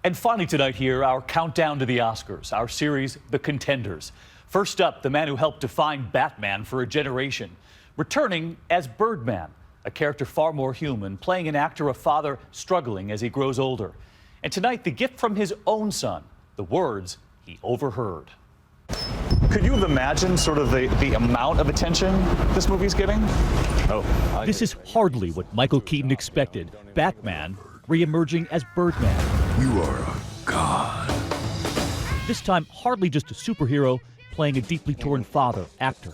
And finally tonight here, our countdown to the Oscars, our series, The Contenders. First up, the man who helped define Batman for a generation, returning as Birdman, a character far more human, playing an actor, a father struggling as he grows older. And tonight, the gift from his own son, the words he overheard. Could you have imagined sort of the amount of attention this movie's getting? This is hardly what Michael Keaton expected. Batman re-emerging as Birdman. You are a god. This time, hardly just a superhero, playing a deeply torn father, actor.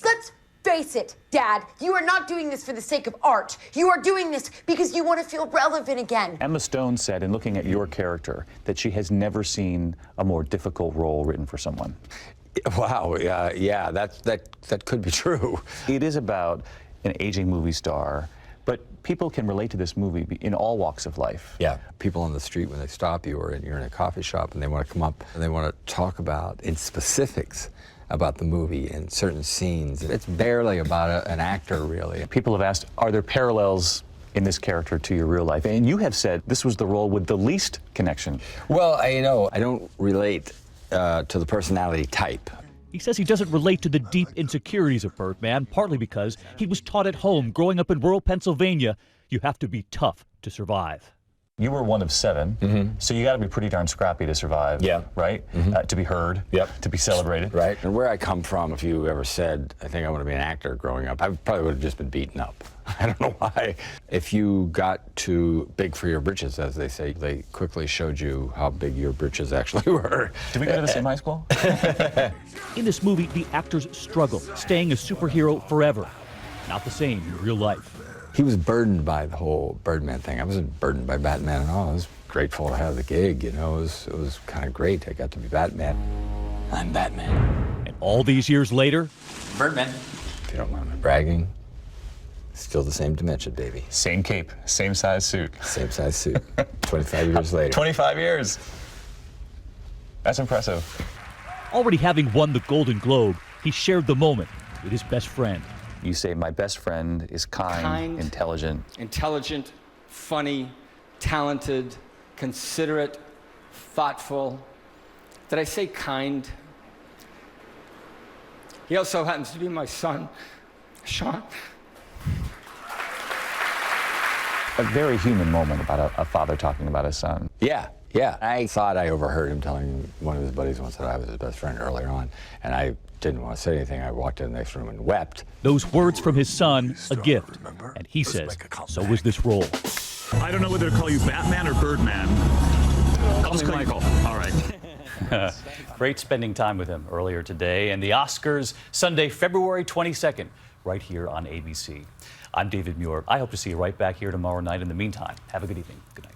Let's face it, Dad. You are not doing this for the sake of art. You are doing this because you want to feel relevant again. Emma Stone said, in looking at your character, that she has never seen a more difficult role written for someone. Wow, yeah, that could be true. It is about an aging movie star, but people can relate to this movie in all walks of life. Yeah, people on the street, when they stop you or you're in a coffee shop and they want to come up and they want to talk about in specifics about the movie and certain scenes. It's barely about an actor, really. People have asked, are there parallels in this character to your real life? And you have said this was the role with the least connection. Well, I don't relate to the personality type. He says he doesn't relate to the deep insecurities of Birdman, partly because he was taught at home growing up in rural Pennsylvania, you have to be tough to survive. You were one of 7, so you got to be pretty darn scrappy to survive, right? To be heard, to be celebrated. Right, and where I come from, if you ever said, I think I want to be an actor growing up, I probably would have just been beaten up. I don't know why. If you got too big for your britches, as they say, they quickly showed you how big your britches actually were. Did we go to the same high school? In this movie, the actors struggle, staying a superhero forever. Not the same in real life. He was burdened by the whole Birdman thing. I wasn't burdened by Batman at all. I was grateful to have the gig, you know. It was kind of great. I got to be Batman. I'm Batman. And all these years later, Birdman. If you don't mind my bragging, still the same dimension, baby. Same cape, same size suit. Same size suit. 25 years later. 25 years. That's impressive. already having won the Golden Globe, he shared the moment with his best friend. You say, my best friend is kind, intelligent, funny, talented, considerate, thoughtful. Did I say kind? He also happens to be my son, Sean. A very human moment about a father talking about his son. Yeah. I thought I overheard him telling one of his buddies once that I was his best friend earlier on, and I didn't want to say anything. I walked in the next room and wept. Those words from his son, a gift. And he says, so was this role. I don't know whether to call you Batman or Birdman. I'll just call Michael. All right. Great spending time with him earlier today. And the Oscars, Sunday, February 22nd, right here on ABC. I'm David Muir. I hope to see you right back here tomorrow night. In the meantime, have a good evening. Good night.